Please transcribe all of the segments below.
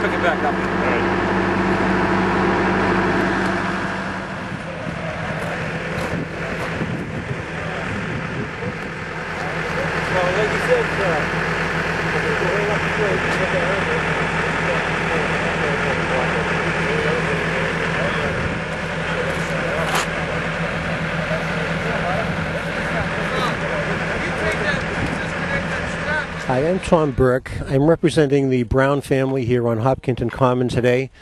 took it back up. All right. Well, like you said, going up the road, you get that Hi, I'm Tom Burke. I'm representing the Brown family here on Hopkinton Common today.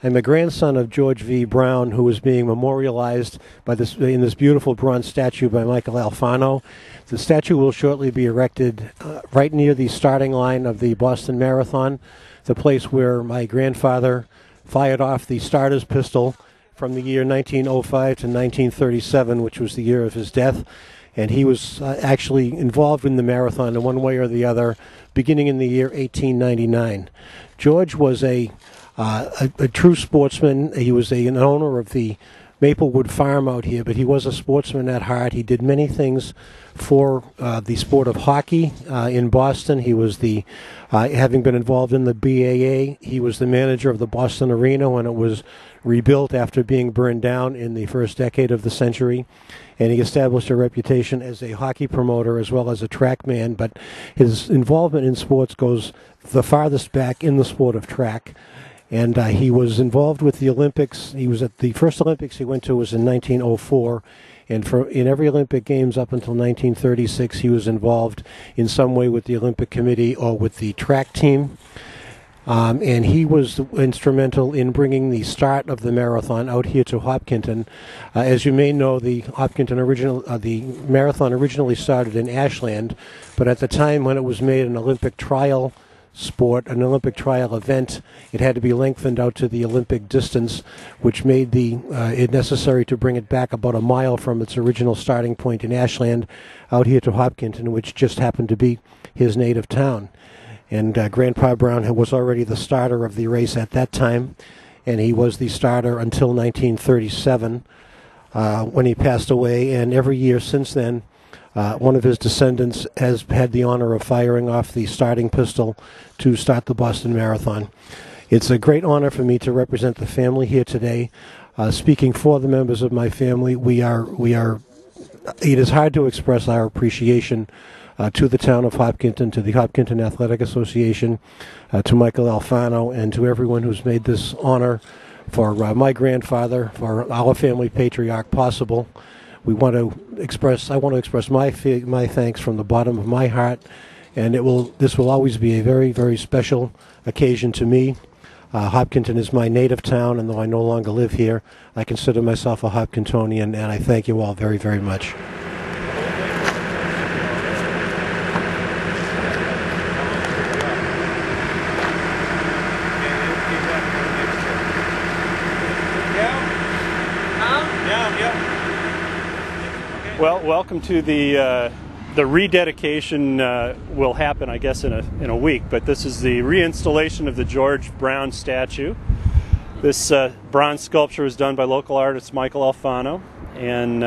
I'm a grandson of George V. Brown, who is being memorialized in this beautiful bronze statue by Michael Alfano. The statue will shortly be erected right near the starting line of the Boston Marathon, the place where my grandfather fired off the starter's pistol from the year 1905 to 1937, which was the year of his death. And he was actually involved in the marathon in one way or the other, beginning in the year 1899. George was a true sportsman. He was an owner of the Maplewood Farm out here, but he was a sportsman at heart. He did many things for the sport of hockey in Boston. He was having been involved in the BAA, he was the manager of the Boston Arena when it was rebuilt after being burned down in the first decade of the century. And he established a reputation as a hockey promoter as well as a track man, but his involvement in sports goes the farthest back in the sport of track. And he was involved with the Olympics. He was at the first Olympics he went to was in 1904. And in every Olympic Games up until 1936, he was involved in some way with the Olympic Committee or with the track team. And he was instrumental in bringing the start of the marathon out here to Hopkinton. As you may know, the marathon originally started in Ashland, but at the time when it was made an Olympic trial sport, an Olympic trial event, it had to be lengthened out to the Olympic distance, which made it necessary to bring it back about a mile from its original starting point in Ashland out here to Hopkinton, which just happened to be his native town. And Grandpa Brown was already the starter of the race at that time, and he was the starter until 1937 when he passed away. And every year since then, one of his descendants has had the honor of firing off the starting pistol to start the Boston Marathon. It's a great honor for me to represent the family here today. Speaking for the members of my family, it is hard to express our appreciation to the town of Hopkinton, to the Hopkinton Athletic Association, to Michael Alfano, and to everyone who's made this honor for my grandfather, for our family patriarch possible. I want to express my thanks from the bottom of my heart, and this will always be a very, very special occasion to me. Hopkinton is my native town, and though I no longer live here, I consider myself a Hopkintonian, and I thank you all very, very much. Well, welcome to the rededication. Will happen, I guess, in a week. But this is the reinstallation of the George Brown statue. This bronze sculpture was done by local artist Michael Alfano, and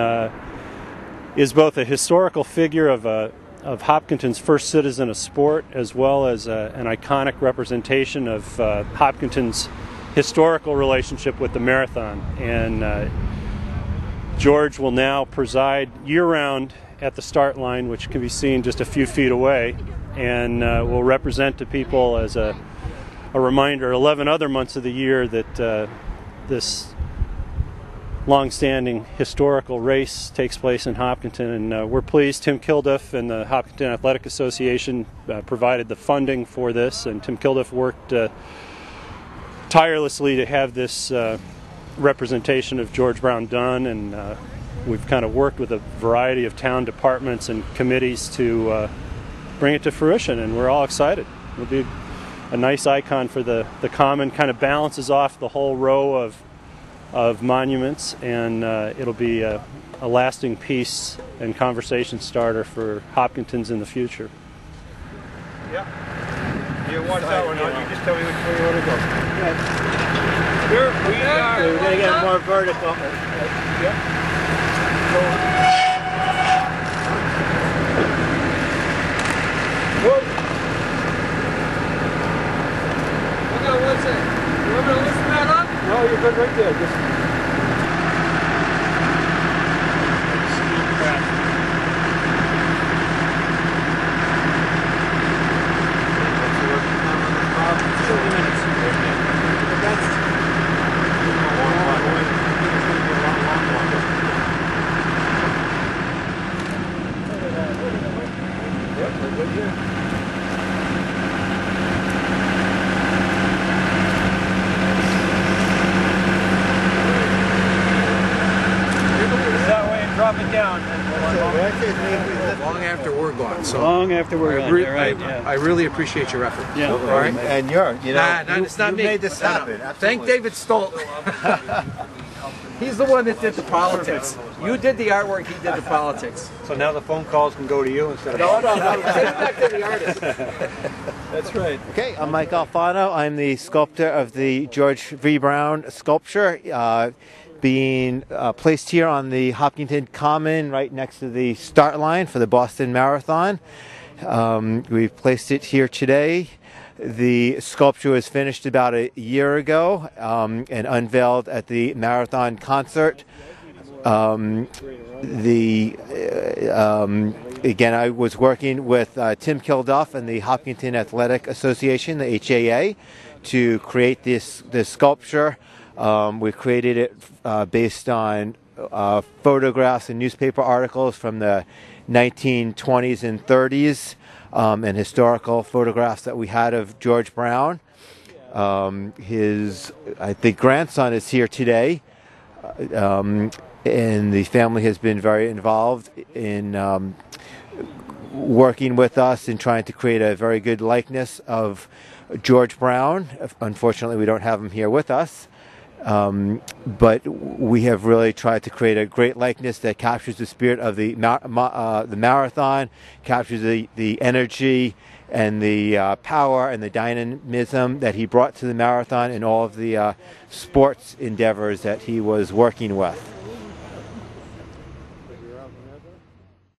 is both a historical figure of Hopkinton's first citizen of sport, as well as an iconic representation of Hopkinton's historical relationship with the marathon. And George will now preside year-round at the start line, which can be seen just a few feet away, and will represent to people as a reminder 11 other months of the year that this long-standing historical race takes place in Hopkinton. And we're pleased Tim Kilduff and the Hopkinton Athletic Association provided the funding for this, and Tim Kilduff worked tirelessly to have this representation of George Brown done, and we've kind of worked with a variety of town departments and committees to bring it to fruition, and we're all excited. It'll be a nice icon for the common, kind of balances off the whole row of monuments, and it'll be a lasting piece and conversation starter for Hopkintons in the future. Yeah. You want that one on? You just tell me which way you want to go. Yeah. We're going to get more vertical. Yep. Whoa. Hold on one second. there. Just drop it down. Long after we're gone. So long after we're gone. Right. I really appreciate your effort. Yeah. All right. And it's not me. Made this happen. Thank David Stolt. He's the one that did the politics. You did the artwork. He did the politics. So now the phone calls can go to you instead of No. Send it back to the artist. That's right. Okay, I'm Mike Alfano. I'm the sculptor of the George V. Brown sculpture, being placed here on the Hopkinton Common right next to the start line for the Boston Marathon. We've placed it here today. The sculpture was finished about a year ago and unveiled at the marathon concert. Again, I was working with Tim Kilduff and the Hopkinton Athletic Association, the HAA, to create this sculpture. We created it based on photographs and newspaper articles from the 1920s and 30s and historical photographs that we had of George Brown. His, I think, grandson is here today. And the family has been very involved in working with us in trying to create a very good likeness of George Brown. Unfortunately, we don't have him here with us, but we have really tried to create a great likeness that captures the spirit of the marathon, captures the energy and the power and the dynamism that he brought to the marathon and all of the sports endeavors that he was working with.